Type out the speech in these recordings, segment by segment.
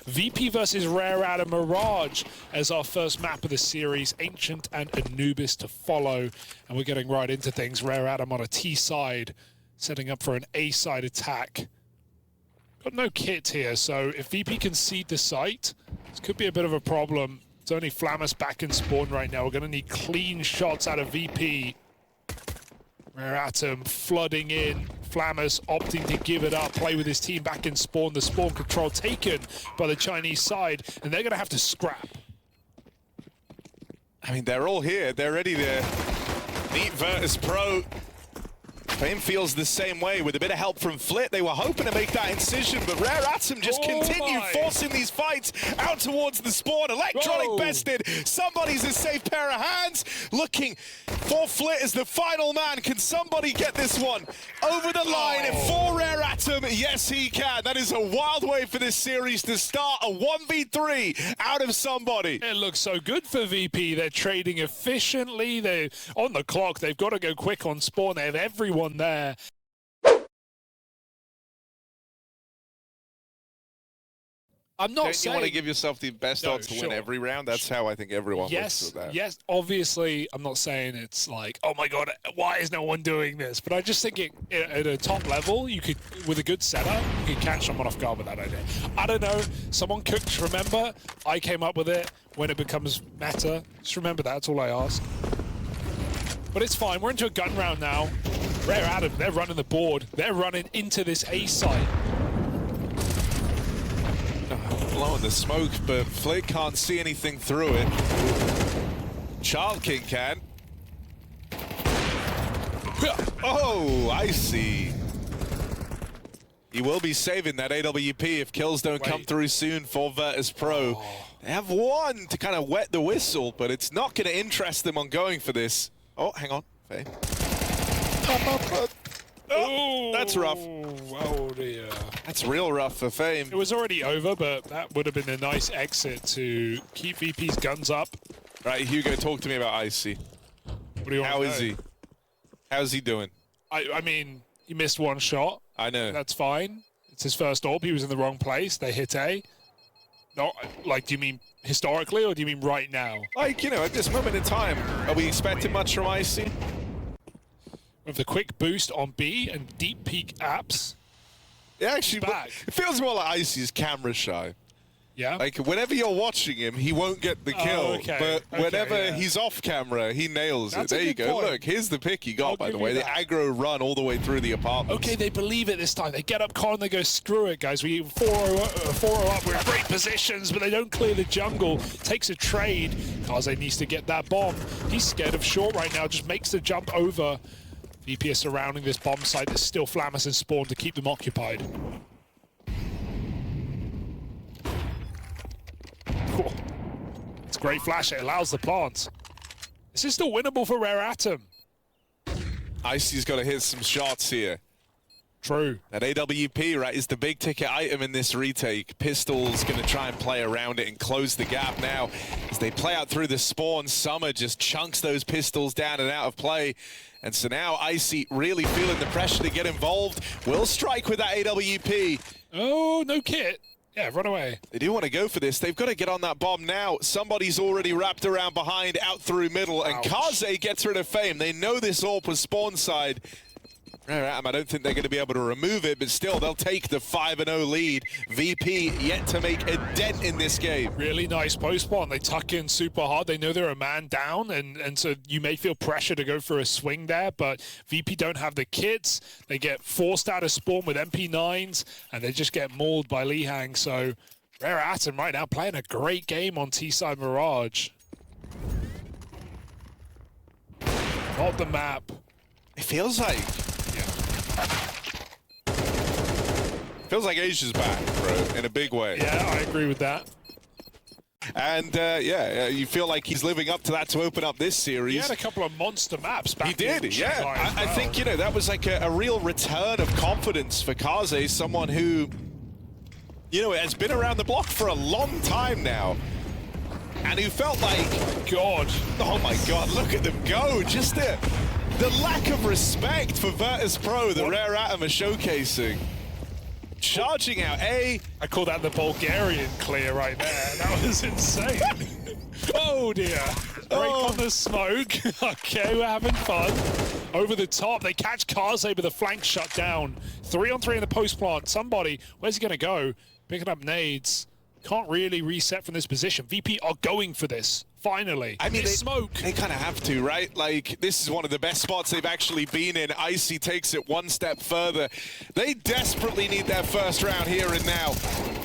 VP versus Rare Atom Mirage as our first map of the series. Ancient and Anubis to follow. And we're getting right into things. Rare Atom on a T side, setting up for an A side attack. Got no kit here, so if VP can seed the site, this could be a bit of a problem. It's only Flammus back in spawn right now. We're going to need clean shots out of VP. Rare Atom flooding in. Flammus opting to give it up, play with his team back in spawn. The spawn control taken by the Chinese side, and they're going to have to scrap. I mean, they're all here. They're ready to meet Virtus.pro. FaZe feels the same way with a bit of help from Flit. They were hoping to make that incision, but Rare Atom just continued forcing these fights out towards the spawn. Electronic bested. Somebody's a safe pair of hands. Looking for Flit as the final man. Can somebody get this one over the line for Rare Atom? Yes, he can. That is a wild way for this series to start. A 1v3 out of somebody. It looks so good for VP. They're trading efficiently. They're on the clock. They've got to go quick on spawn. They have everyone there. I'm not saying you want to give yourself the best odds to win every round. That's how I think everyone looks at that. Yes, obviously, I'm not saying it's like, oh my god, why is no one doing this? But I just think at a top level, you could, with a good setup, you could catch someone off guard with that idea. I don't know, someone could remember, I came up with it when it becomes meta. Just remember that, that's all I ask. But it's fine, we're into a gun round now. Rare Atom, they're running the board. They're running into this A site. Blowing the smoke, but Flick can't see anything through it. Child King can. Oh, I see. He will be saving that AWP if kills don't come through soon for Virtus.pro. They have one to kind of wet the whistle, but it's not going to interest them on going for this. Oh, hang on. FaZe. Oh, that's rough. Oh dear. That's real rough for FaZe. It was already over, but that would have been a nice exit to keep VP's guns up. Right, Hugo, talk to me about Icy. What do you want to know? How is he? How's he doing? I mean, he missed one shot. I know. That's fine. It's his first AWP. He was in the wrong place. They hit A. No, like, do you mean historically or do you mean right now? Like, you know, at this moment in time, are we expecting much from Icy? With the quick boost on B and deep peek apps. Yeah, actually, it feels more like Icy's camera shy. Yeah? Like, whenever you're watching him, he won't get the kill. But whenever he's off camera, he nails it. There you go. Look, here's the pick he got, by the way. The aggro run all the way through the apartment. Okay, they believe it this time. They get up car and they go, screw it, guys. We 4-0 up. We're in great positions, but they don't clear the jungle. Takes a trade. Kaze needs to get that bomb. He's scared of short right now. Just makes the jump over. VP is surrounding this bomb site. There's still Flammus and Spawn to keep them occupied. Cool. It's a great flash. It allows the plant. This is still winnable for Rare Atom. Icy's got to hit some shots here. True. That AWP, right, is the big ticket item in this retake. Pistol's going to try and play around it and close the gap now. As they play out through the spawn, Summer just chunks those pistols down and out of play. And so now Icy really feeling the pressure to get involved. Will strike with that AWP. Oh, no kit. Yeah, run away. They do want to go for this. They've got to get on that bomb now. Somebody's already wrapped around behind, out through middle, and Kaze gets rid of Fame. They know this AWP was spawn side. I don't think they're going to be able to remove it, but still, they'll take the 5-0 lead. VP yet to make a dent in this game. Really nice post-spawn. They tuck in super hard. They know they're a man down, and so you may feel pressure to go for a swing there, but VP don't have the kits. They get forced out of spawn with MP9s, and they just get mauled by Lihang. So Rare Atom right now playing a great game on T-side Mirage. Not the map. It feels like... Feels like Asia's back, bro, in a big way. Yeah, I agree with that. And, yeah, you feel like he's living up to that to open up this series. He had a couple of monster maps back. He did, yeah. I think, you know, that was like a real return of confidence for Kaze, someone who, you know, has been around the block for a long time now. And who felt like, God, oh my God, look at them go. Just the lack of respect for Virtus.pro that Rare Atom are showcasing. charging out A. I call that the Bulgarian clear right there. That was insane. Oh dear. Break on the smoke. Okay, we're having fun. Over the top, they catch Kaze, but the flank shut down. 3-on-3 in the post plant. Somebody, where's he gonna go? Picking up nades. Can't really reset from this position. VP are going for this. Finally. I mean, smoke. They kind of have to, right? Like, this is one of the best spots they've actually been in. Icy takes it one step further. They desperately need their first round here and now.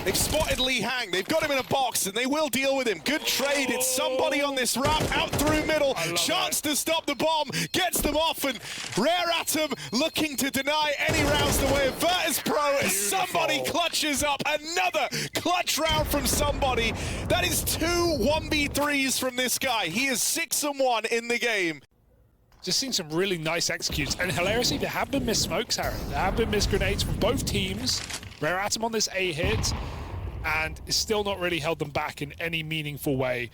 They've spotted Lee Hang. They've got him in a box, and they will deal with him. Good trade. It's somebody on this ramp out through middle. Chance to stop the bomb. Gets them off, and Rare Atom looking to deny any rounds the way of Virtus.pro as somebody clutches up another clutch round from somebody. That is 2 1v3s from this guy. He is 6-1 in the game. Just seen some really nice executes. And hilariously, there have been missed smokes, Harry. There have been missed grenades from both teams. Rare Atom on this A hit, and it's still not really held them back in any meaningful way.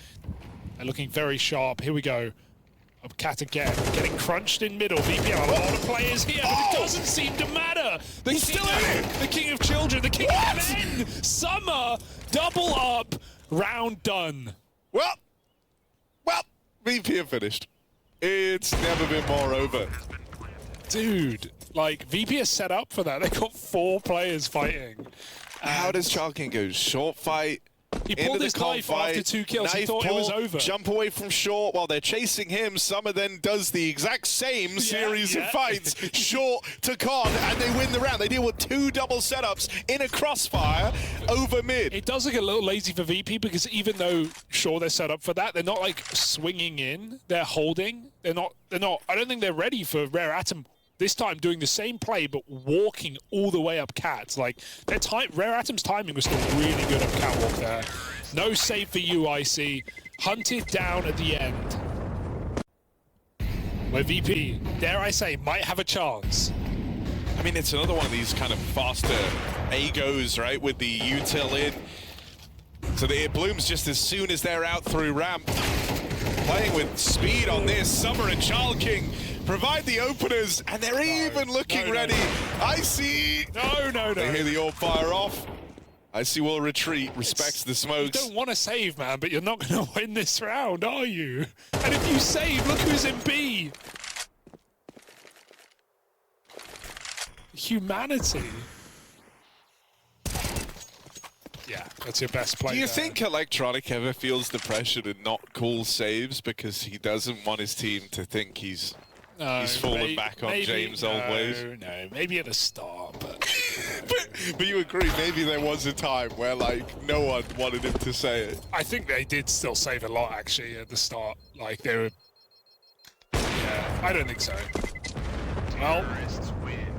They're looking very sharp. Here we go. Up Cat again, getting crunched in middle. VP are a lot of players here, but it doesn't seem to matter. He's still in it. The king of children, the king of men. Summer, double up, round done. Well, VP have finished. It's never been more over. Dude, like, VP is set up for that. They got 4 players fighting. How does Chalkin go? Short fight. He pulled his knife after 2 kills. He thought it was over. Jump away from short while they're chasing him. Summer then does the exact same series of fights. Short to con, and they win the round. They deal with 2 double setups in a crossfire over mid. It does look a little lazy for VP because even though, sure, they're set up for that, they're not like swinging in. They're holding. They're not. I don't think they're ready for Rare Atom this time doing the same play but walking all the way up Cat. Like, Rare Atom's timing was still really good up Catwalk there. No save for you, IC. Hunted down at the end. Where VP, dare I say, might have a chance. I mean, it's another one of these kind of faster A-goes, right, with the util in. So it blooms just as soon as they're out through ramp. Playing with speed on this, Summer and Chalking provide the openers, and they're even looking ready. Icy! No. They hear the orb fire off. Icy will retreat, respects the smokes. You don't want to save, man, but you're not going to win this round, are you? And if you save, look who's in B. Humanity. Yeah, that's your best play. Do you there. think Electronic ever feels the pressure to not call saves because he doesn't want his team to think he's fallen back on James' old ways? No, maybe at the start, but... but you agree, maybe there was a time where, like, no one wanted him to say it. I think they did still save a lot, actually, at the start. Like, they were... Yeah, I don't think so. Well,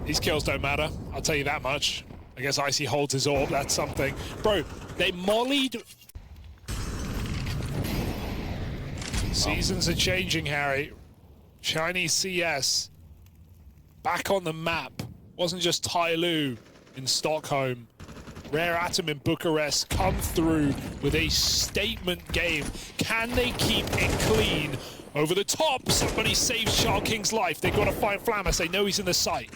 these kills don't matter, I'll tell you that much. I guess Icy holds his orb, that's something. Bro, they mollied... Seasons are changing, Harry. Chinese CS. Back on the map. Wasn't just Tai Lu in Stockholm. Rare Atom in Bucharest come through with a statement game. Can they keep it clean? Over the top, somebody saves Shark King's life. They gotta find Flammus, they know he's in the site.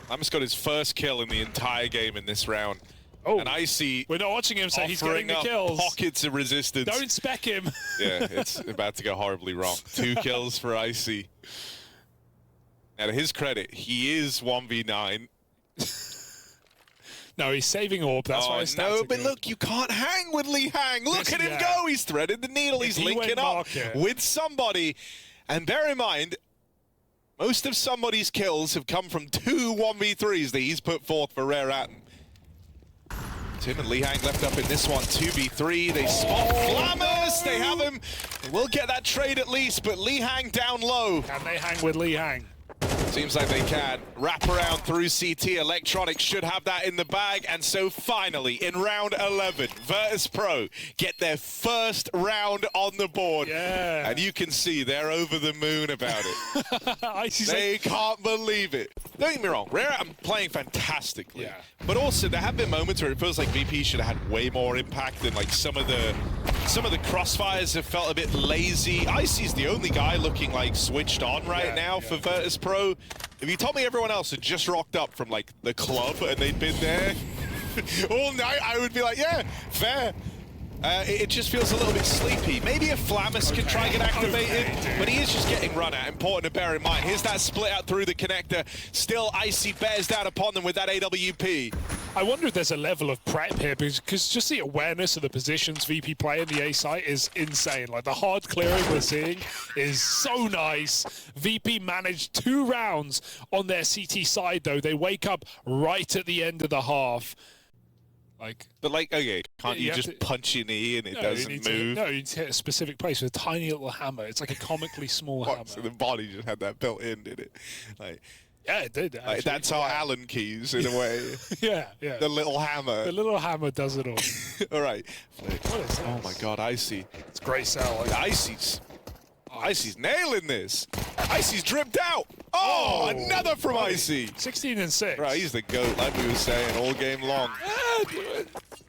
Flammus got his first kill in the entire game in this round. Oh, and Icy we're not watching him, so he's getting the kills. Pockets of resistance. Don't spec him. Yeah, it's about to go horribly wrong. 2 kills for Icy. Now, to his credit, he is 1v9. No, he's saving orb. That's why his stats no, are but good. look, you can't hang with Lee Hang. Look at him go. He's threaded the needle. He's linking up with somebody. And bear in mind, most of somebody's kills have come from 2 1v3s that he's put forth for Rare Atom. Tim and Lee Hang left up in this one, 2v3. They spot Flammus. They have him. They will get that trade at least, but Lee Hang down low. Can they hang with Lee Hang? Seems like they can. Wrap around through CT. Electronic should have that in the bag. And so finally, in round 11, Virtus.pro get their first round on the board. Yeah. And you can see they're over the moon about it. They can't believe it. Don't get me wrong, Rare I'm playing fantastically. Yeah. But also, there have been moments where it feels like VP should have had way more impact and like some of the crossfires have felt a bit lazy. Icy's the only guy looking like switched on right now for Virtus.pro. If you told me everyone else had just rocked up from like the club and they'd been there, all night, I would be like, yeah, fair. It just feels a little bit sleepy. Maybe a Flammus can try and get activated, but he is just getting run at. Important to bear in mind. Here's that split out through the connector. Still, Icy bears down upon them with that AWP. I wonder if there's a level of prep here, because just the awareness of the positions VP play in the A site is insane. Like, the hard clearing we're seeing is so nice. VP managed 2 rounds on their CT side, though. They wake up right at the end of the half. But okay, can't you just punch your knee and it doesn't move? No, you need to hit a specific place with a tiny little hammer. It's like a comically small hammer. So the body just had that built in, did it? Like, yeah, it did. Like, that's our Allen keys, in a way. Yeah. The little hammer. The little hammer does it all. All right. What is this? Oh my God, Icy. It's great sell. Icy's nailing this. Icy's dripped out. Oh, another from Icy. 16 and 6. Right, he's the GOAT, like we were saying, all game long.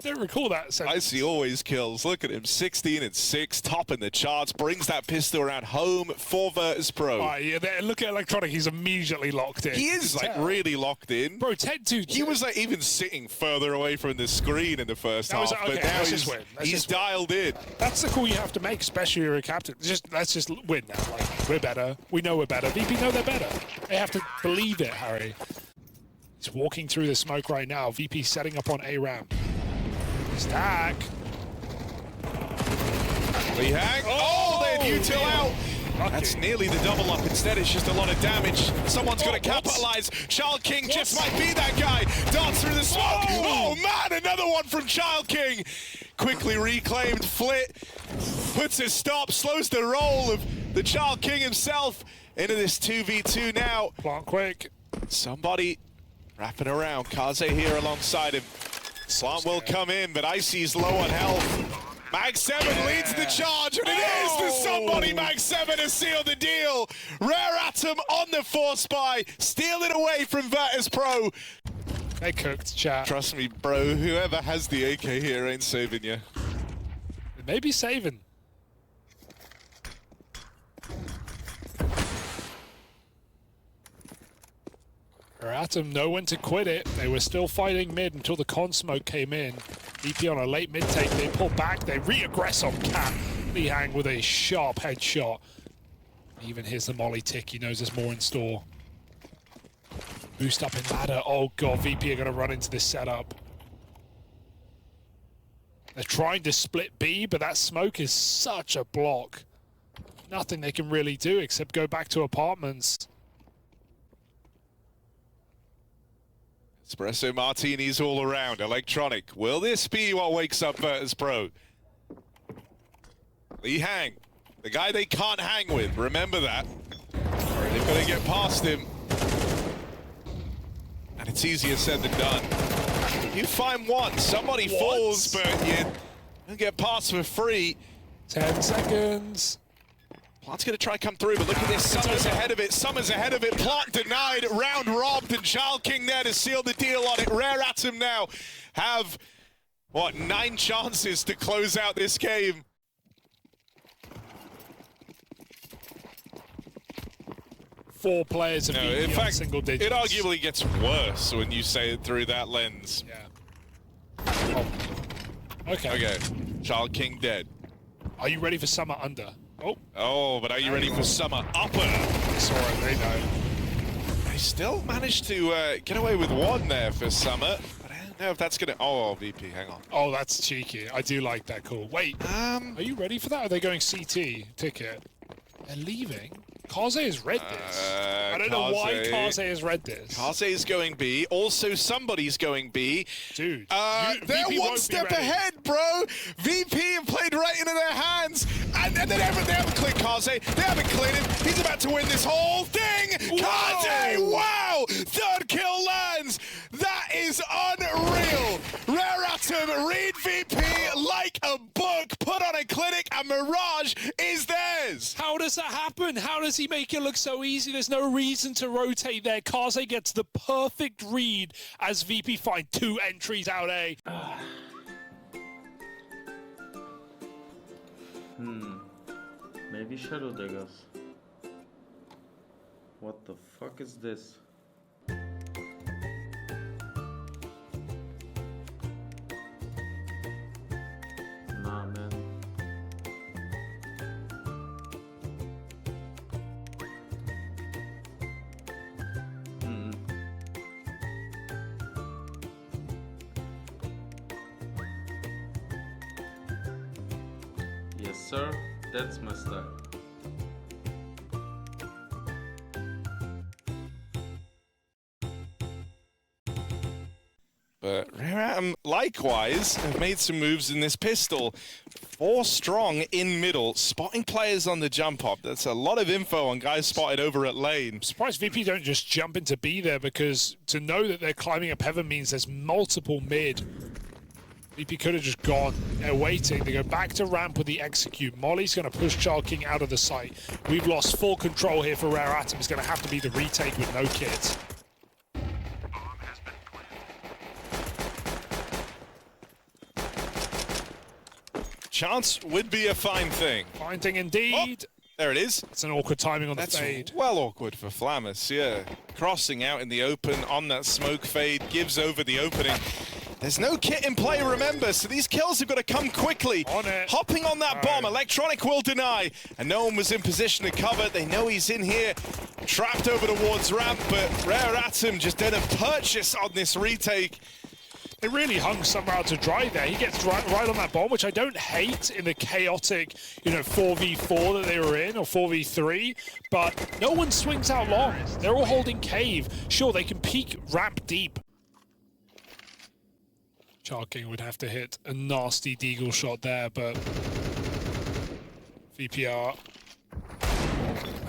Don't recall that sentence. Icy always kills. Look at him, 16 and 6, topping the charts, brings that pistol around home for Virtus.pro. Yeah, look at Electronic, he's immediately locked in. He is like really locked in. Bro, 10-2. He was like even sitting further away from the screen in the first half, but now he's dialed in. That's the call you have to make, especially if you're a captain. Let's just win now. Like, we're better. We know we're better. VP know they're better. They have to believe it, Harry. He's walking through the smoke right now. VP setting up on A ramp. Stack. Lee Hang. Oh, they had util out. Lucky. That's nearly the double up. Instead, it's just a lot of damage. Someone's going to capitalize. Child King just might be that guy. Darts through the smoke. Oh, man, another one from Child King. Quickly reclaimed. Flit puts a stop, slows the roll of the Child King himself into this 2v2 now. Plant quick. Somebody wrapping around. Kaze here alongside him. Plant will come in, but Icy's low on health. Mag 7 leads the charge, and it is the somebody Mag 7 to seal the deal. Rare Atom on the force buy, steal it away from Virtus.pro. They cooked, chat. Trust me, bro, whoever has the AK here ain't saving you. Maybe saving. Atom know when to quit it. They were still fighting mid until the con smoke came in. VP on a late mid take, they pull back, they re-aggress on Cat. Lee Hang with a sharp headshot. Even here's the molly tick, he knows there's more in store. Boost up in ladder. Oh God, VP are gonna run into this setup. They're trying to split B, but that smoke is such a block. Nothing they can really do except go back to apartments. Espresso martinis all around. Electronic. Will this be what wakes up Virtus.pro? Lee Hang, the guy they can't hang with. Remember that. They've got to get past him. And it's easier said than done. You find one, somebody falls, but you don't get past for free. 10 seconds. Plant's going to try come through, but look at this. Summer's ahead of it. Summer's ahead of it. Plant denied. Round robbed, and Child King there to seal the deal on it. Rare Atom now have, what, 9 chances to close out this game. Four players have been in fact, single digits. It arguably gets worse when you say it through that lens. Yeah. Oh. Okay. Okay. Child King dead. Are you ready for Summer under? Oh, but are you ready for Summer upper? Sorry, they know. They still managed to get away with one there for Summer. But I don't know if that's going to... Oh, VP, hang on. Oh, that's cheeky. I do like that call. Wait, are you ready for that? Or are they going CT ticket? They're leaving? Kaze has read this. I don't know why Kaze has read this. Kaze is going B. Also, somebody's going B. Dude, they're one step ahead, bro. VP have played right into their hands. And they haven't cleared Kaze. They haven't cleared him. He's about to win this whole thing. Kaze, wow. 3rd kill lands. That is unreal. Rare Atom read VP like a book. Put on a clinic, and Mirage is theirs. How does that happen? How does he make it look so easy? There's no reason to rotate there. Kaze gets the perfect read as VP find 2 entries out A. Maybe Shadow Daggers. What the fuck is this? Yes, sir. That's my style. But Rare likewise have made some moves in this pistol. 4 strong in middle, spotting players on the jump up. That's a lot of info on guys spotted over at lane. I'm surprised VP don't just jump into B there, because to know that they're climbing up heaven means there's multiple mid. VP could have just gone. They're waiting. They go back to ramp with the execute. Molly's going to push Child King out of the site. We've lost full control here for Rare Atom. It's going to have to be the retake with no kits. Chance would be a fine thing. Fine thing indeed. Oh, there it is. It's an awkward timing on the That's fade. well awkward for Flamus, yeah. Crossing out in the open on that smoke fade, gives over the opening. There's no kit in play, remember, so these kills have got to come quickly. On it. Hopping on that bomb, Electronic will deny, and no one was in position to cover. They know he's in here, trapped over towards ramp, but Rare Atom just did a purchase on this retake. They really hung somehow to dry there. He gets right on that bomb, which I don't hate in the chaotic, 4v4 that they were in, or 4v3, but no one swings out long. They're all holding cave. Sure, they can peek ramp deep. Child King would have to hit a nasty deagle shot there, but VPR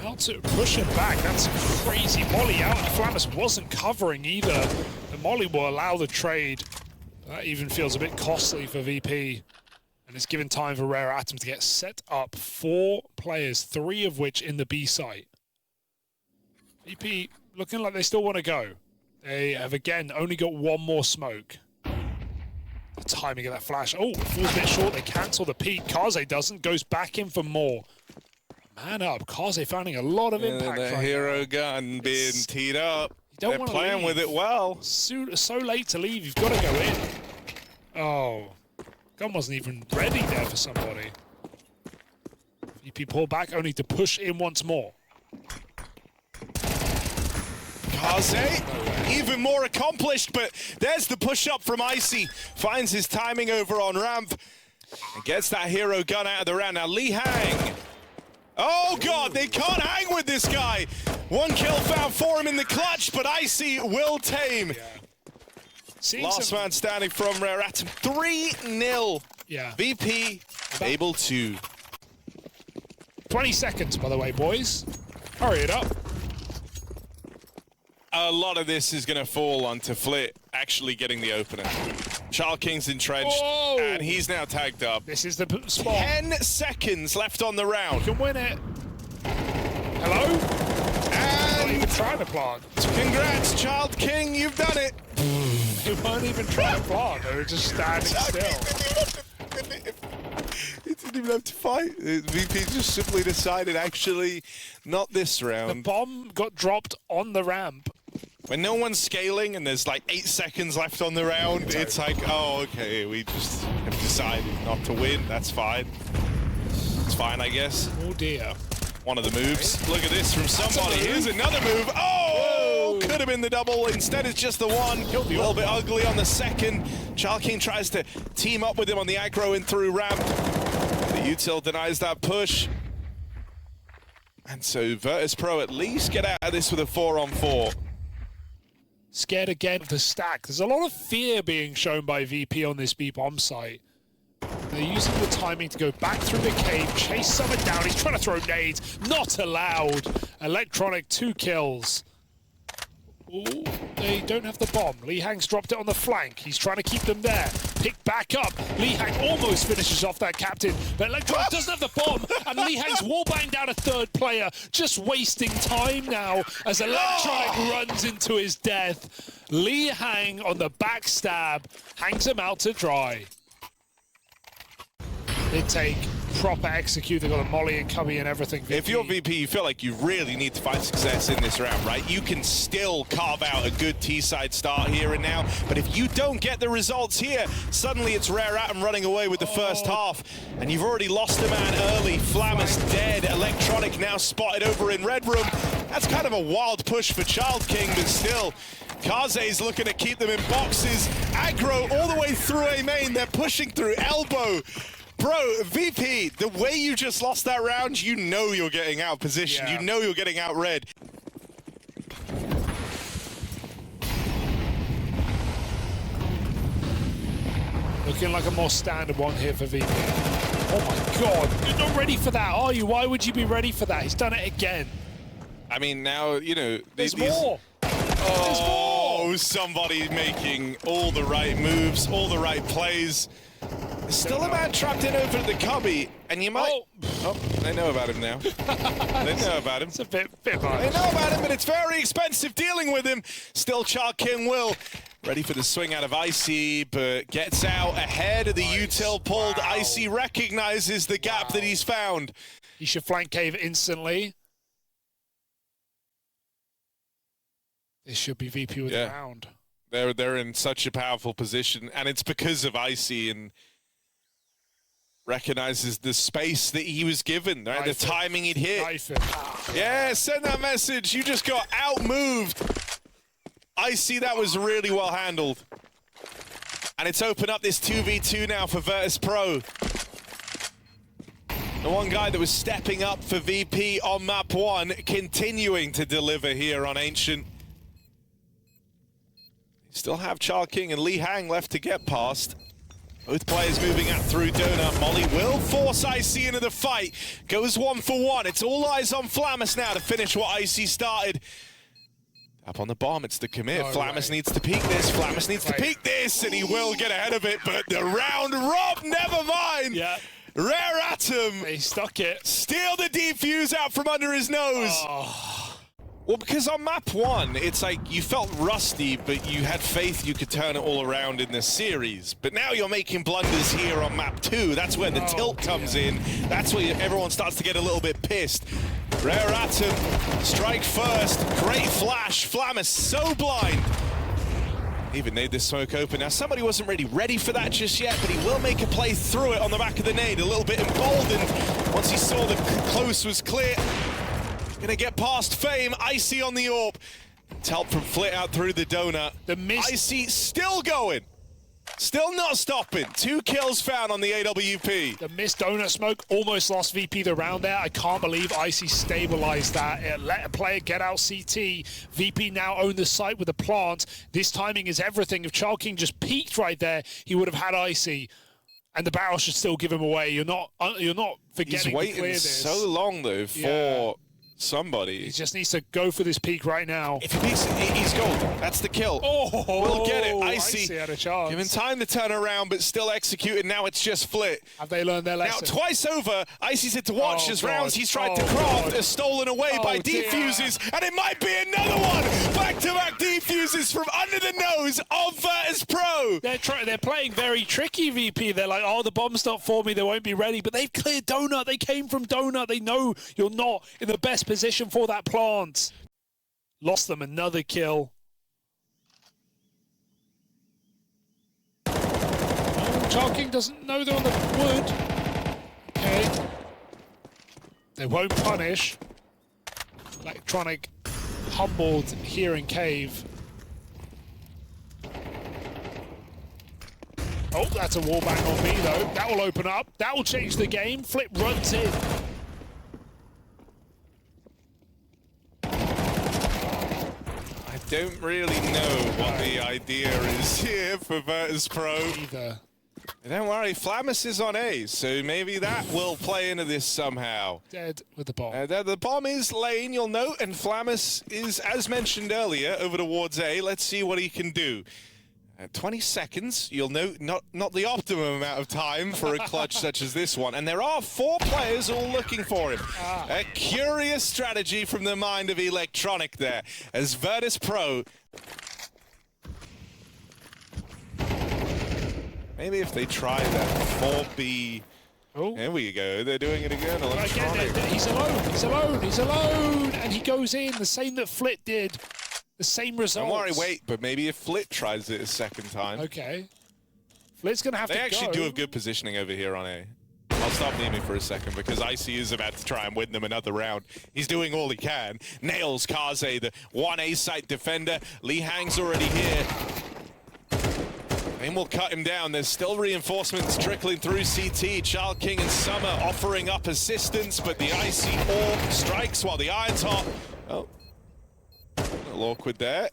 out to push him back. That's crazy. Molly out, and Flamus wasn't covering either. The Molly will allow the trade. That even feels a bit costly for VP. And it's given time for Rare Atom to get set up. 4 players, 3 of which in the B site. VP looking like they still want to go. They have again only got 1 more smoke. The timing of that flash. Oh, it falls a bit short. They cancel the peak. Kaze doesn't. Goes back in for more. Man up. Kaze finding a lot of impact the right hero now. gun being teed up. They're playing with it well. So late to leave. You've got to go in. Oh. Gun wasn't even ready there for somebody. VP pull back only to push in once more. Kaze, even more accomplished, but there's the push-up from Icy. Finds his timing over on ramp and gets that hero gun out of the round. Now, Lee Hang. Oh, God, they can't hang with this guy. 1 kill found for him in the clutch, but Icy will tame. Yeah. Last man standing from Rare Atom. 3-0. Yeah. VP able to. 20 seconds, by the way, boys. Hurry it up. A lot of this is going to fall onto Flit actually getting the opener. Child King's entrenched, Whoa. and he's now tagged up. This is the spot. 10 seconds left on the round. Can win it. Hello? Not even trying to plant. Congrats, Child King, you've done it. They weren't even trying to plant. They were just standing still. He didn't even have to fight. VP just simply decided, actually, not this The round. bomb got dropped on the ramp. When no one's scaling and there's like 8 seconds left on the round, it's like, oh, okay, we just have decided not to win. That's fine. It's fine, I guess. Oh dear. One of the moves. Look at this from somebody. Here's another move. Oh! Could have been the double. Instead, it's just the one. A little bit ugly on the second. Child King tries to team up with him on the aggro in through ramp. The util denies that push. And so Virtus.pro at least get out of this with a 4-on-4. Scared again of the stack. There's a lot of fear being shown by VP on this B bomb site. They're using the timing to go back through the cave, chase someone down. He's trying to throw nades. Not allowed. Electronic 2 kills. Ooh, they don't have the bomb. Lee Hang's dropped it on the flank. He's trying to keep them there. Pick back up. Lee Hang almost finishes off that captain, but Electronic doesn't have the bomb, and Lee Hang's wallbanged down a 3rd player, just wasting time now as Electronic runs into his death. Lee Hang on the backstab hangs him out to dry. They take proper execute. They've got a molly and cubby and everything. VP. If you're VP, you feel like you really need to find success in this round, right? You can still carve out a good T-side start here and now, but if you don't get the results here, suddenly it's Rare Atom running away with the first half, and you've already lost a man early. Flamus dead. Electronic now spotted over in Red Room. That's kind of a wild push for Child King, but still, Kaze's looking to keep them in boxes. Aggro all the way through A main. They're pushing through elbow. Bro, VP, the way you just lost that round, you know you're getting out positioned. Yeah. You know you're getting out red. Looking like a more standard one here for VP. Oh my god, you're not ready for that, are you? Why would you be ready for that? He's done it again. I mean, now, you know... There's more! There's more! Oh, somebody making all the right moves, all the right plays. There's still a man trapped in over at the cubby, and you might... Oh, they know about him now. They know about him. It's a bit much. They know about him, but it's very expensive dealing with him. Still Charkin will. Ready for the swing out of Icy, but gets out ahead of the util pulled. Wow. Icy recognizes the gap that he's found. He should flank cave instantly. This should be VP with the round. They're in such a powerful position, and it's because of Icy and recognizes the space that he was given, right? The timing he'd hit. Yeah, send that message. You just got out-moved. Icy, that was really well handled. And it's opened up this 2v2 now for Virtus.pro. The one guy that was stepping up for VP on map 1, continuing to deliver here on Ancient. Still have Char King and Lee Hang left to get past. Both players moving out through Donut. Molly will force Icy into the fight. Goes 1 for 1. It's all eyes on Flamus now to finish what Icy started. Up on the bomb, it's the commit. No Flamus way. needs to peek this. Flamus needs to peek this, and he will get ahead of it. But the round rob, never mind. Yeah. Rare Atom. He stuck it. Steal the defuse out from under his nose. Oh. Well, because on map 1, it's like you felt rusty, but you had faith you could turn it all around in this series. But now you're making blunders here on map 2. That's where the tilt comes in. That's where everyone starts to get a little bit pissed. Rare Atom, strike first. Great flash. Flamus so blind. Even made this smoke open. Now, somebody wasn't really ready for that just yet, but he will make a play through it on the back of the nade. A little bit emboldened once he saw the close was clear. Gonna get past Fame. Icy on the AWP. Help from Flit out through the donut. The miss. Icy still going. Still not stopping. 2 kills found on the AWP. The missed donut smoke almost lost VP the round there. I can't believe Icy stabilized that. It let a player get out CT. VP now own the site with the plant. This timing is everything. If Char King just peeked right there, he would have had Icy. And the barrel should still give him away. You're not forgetting He's waiting to clear this. so long though for somebody. He just needs to go for this peak right now. If he peeks, he's gold. That's the kill. Oh, we'll get it. Icy had a chance. Given time to turn around, but still executed. Now it's just Flit. Have they learned their lesson? Now twice over, Icy's had to watch as rounds he's tried to craft are stolen away by defuses, and it might be another one. Back-to-back defuses from under the nose of Virtus.pro. They're playing very tricky, VP. They're like, oh, the bomb's not for me. They won't be ready. But they've cleared Donut. They came from Donut. They know you're not in the best position for that plant. Lost them another kill. Oh, Char King doesn't know they're on the wood. Okay. They won't punish. Electronic humbled here in cave. Oh, that's a wallbang on me though. That will open up. That will change the game. Flip runs in. I don't really know what the idea is here for Virtus.pro. Either. Don't worry, Flamus is on A, so maybe that will play into this somehow. Dead with the bomb. The bomb is lane, you'll note, and Flamus is, as mentioned earlier, over towards A. Let's see what he can do. 20 seconds, you'll note, not the optimum amount of time for a clutch such as this one. And there are 4 players all looking for him. A curious strategy from the mind of Electronic there, as Virtus.pro. Maybe if they try that 4B. Oh. There we go, they're doing it again. Electronic. Again, he's alone, he's alone, he's alone! And he goes in, the same that Flit did. The same results. Don't worry, wait, but maybe if Flit tries it a second time. Okay. Flit's gonna have to go. They actually do have good positioning over here on A. I'll stop naming for a second because Icy is about to try and win them another round. He's doing all he can. Nails Kaze, the 1A site defender. Lee Hang's already here. Fame will cut him down. There's still reinforcements trickling through CT. Child King and Summer offering up assistance, but the Icy Orb strikes while the Iron's hot. Oh, a little awkward there.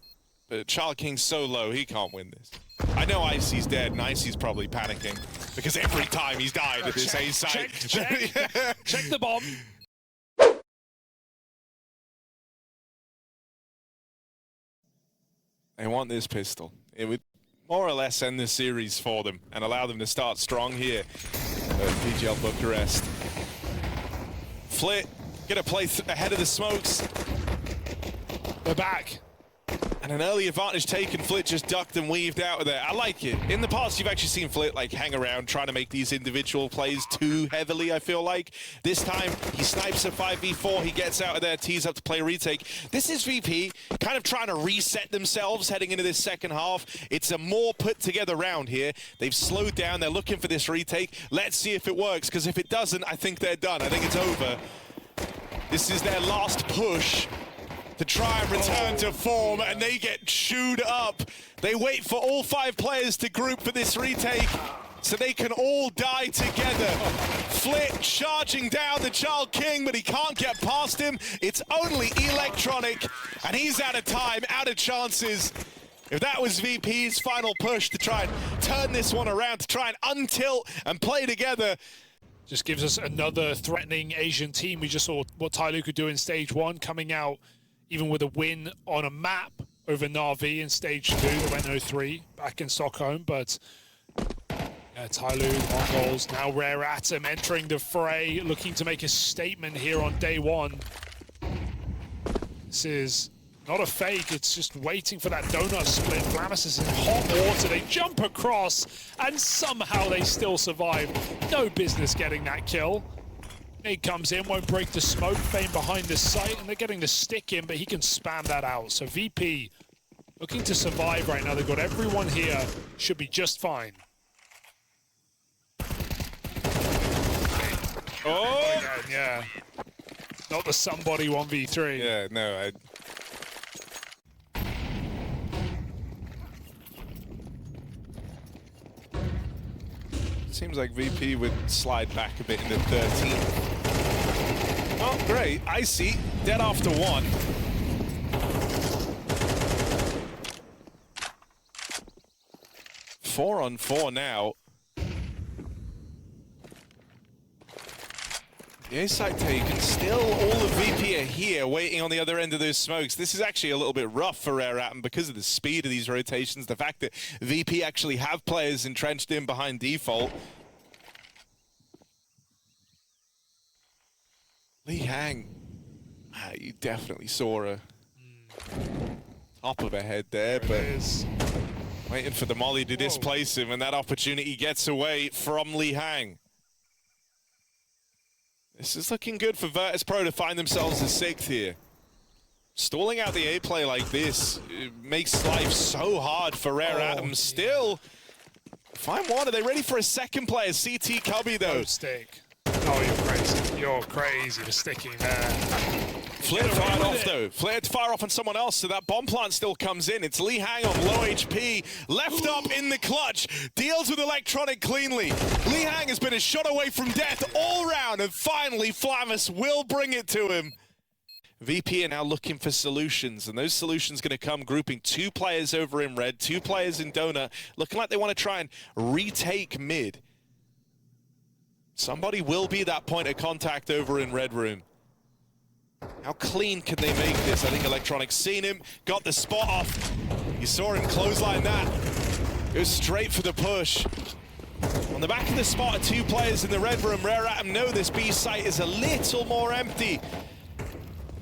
But Child King's so low, he can't win this. I know Icy's dead, and Icy's probably panicking, because every time he's died at this A site. Check the bomb. They want this pistol. It would more or less end the series for them and allow them to start strong here at PGL Bucharest. Flit, get a play ahead of the smokes. They're back. And an early advantage taken. Flit just ducked and weaved out of there. I like it. In the past, you've actually seen Flit like hang around trying to make these individual plays too heavily, I feel like. This time, he snipes a 5v4. He gets out of there, tees up to play retake. This is VP kind of trying to reset themselves heading into this second half. It's a more put together round here. They've slowed down. They're looking for this retake. Let's see if it works, because if it doesn't, I think they're done. I think it's over. This is their last push to try and return to form, and they get chewed up. They wait for all 5 players to group for this retake so they can all die together. Flit charging down the Child King, but he can't get past him. It's only Electronic, and he's out of time, out of chances. If that was VP's final push to try and turn this one around, to try and untilt and play together, just gives us another threatening Asian team. We just saw what Tyloo could do in stage 1, coming out even with a win on a map over Na'Vi in stage 2. They went 0-3 back in Stockholm, but yeah, Tyloo, MongolZ, now Rare Atom entering the fray, looking to make a statement here on day 1. This is not a fake, it's just waiting for that donut split. Flamus is in hot water, they jump across, and somehow they still survive. No business getting that kill. Nade comes in, won't break the smoke. Fame behind the site, and they're getting the stick in, but he can spam that out. So VP looking to survive right now. They've got everyone here. Should be just fine. oh! Again, yeah. Not the somebody 1v3. Yeah, no, Seems like VP would slide back a bit in the 13th. Oh, great. Icy, dead after 1. Four on 4 now. The A site taken. Still, all of VP are here, waiting on the other end of those smokes. This is actually a little bit rough for Rare Atom because of the speed of these rotations. The fact that VP actually have players entrenched in behind default. Lee Hang, you definitely saw a top of a head there, but waiting for the molly to displace him, and that opportunity gets away from Lee Hang. This is looking good for Virtus.pro to find themselves in 6th here. Stalling out the A play like this, it makes life so hard for Rare Atom. Still, fine one. Are they ready for a second player? CT Cubby though. No stick. Oh, you're crazy. You're crazy for sticking there. Flit fired off though. Flit had to fire off on someone else, so that bomb plant still comes in. It's Lee Hang on low HP, left up in the clutch, deals with Electronic cleanly. Lee Hang has been a shot away from death all round, and finally Flamus will bring it to him. VP are now looking for solutions, and those solutions going to come grouping 2 players over in red, 2 players in donut, looking like they want to try and retake mid. Somebody will be that point of contact over in red room. How clean can they make this? I think Electronic's seen him, got the spot off. You saw him clothesline that. It was straight for the push. On the back of the spot are 2 players in the red room. Rare Atom know this B site is a little more empty.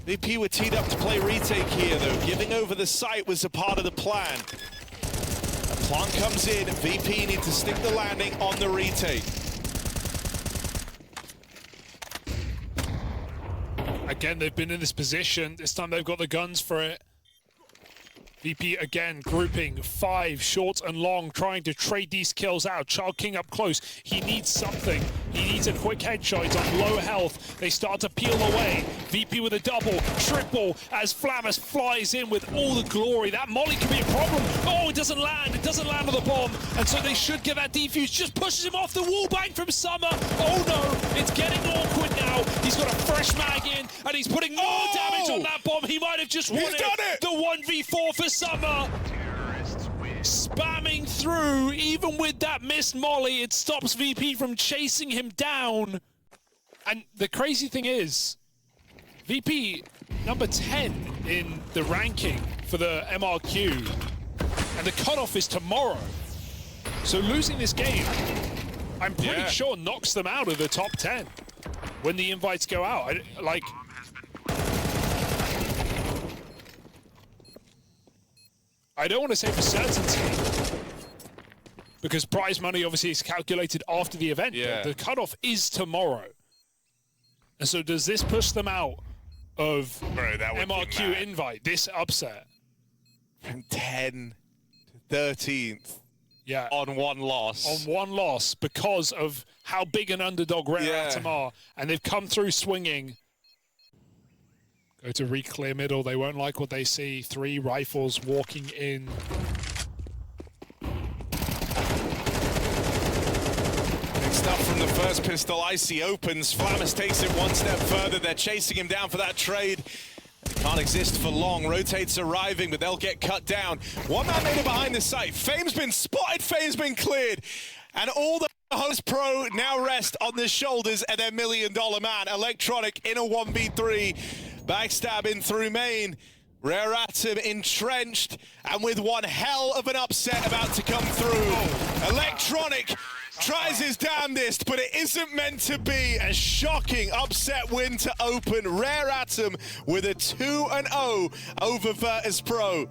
VP were teed up to play retake here though. Giving over the site was a part of the plan. A plant comes in, VP need to stick the landing on the retake. Again, they've been in this position. This time they've got the guns for it. VP again grouping 5 short and long, trying to trade these kills out. Child King up close. He needs something. He needs a quick headshot. He's on low health. They start to peel away. VP with a double, triple, as Flamus flies in with all the glory. That molly could be a problem. Oh, it doesn't land. It doesn't land on the bomb. And so they should get that defuse. Just pushes him off the wall. Bang from Summer. Oh no, it's getting awkward now. He's got a fresh mag in, and he's putting more damage on that bomb. He might have just won it. The 1v4 for Summer. Spamming through, even with that missed molly, it stops VP from chasing him down. And the crazy thing is, VP number 10 in the ranking for the MRQ, and the cutoff is tomorrow. So losing this game, I'm pretty sure knocks them out of the top 10 when the invites go out. I don't want to say for certainty, because prize money obviously is calculated after the event. Yeah. The cutoff is tomorrow. And so does this push them out of MRQ invite, this upset? From 10 to 13th. Yeah. On one loss. On one loss because of how big an underdog Rare Atom are. And they've come through swinging. Go to re-clear middle. They won't like what they see. 3 rifles walking in. Next up from the first pistol, Icy opens. Flamus takes it one step further. They're chasing him down for that trade. Can't exist for long. Rotates arriving, but they'll get cut down. One man made it behind the site. Fame's been spotted. Fame's been cleared. And all the host pro now rest on the shoulders of their $1 million man. Electronic in a 1v3. Backstabbing through main. Rare Atom entrenched, and with one hell of an upset about to come through. Electronic tries his damnedest, but it isn't meant to be. A shocking upset win to open. Rare Atom with a 2-0 over Virtus.pro.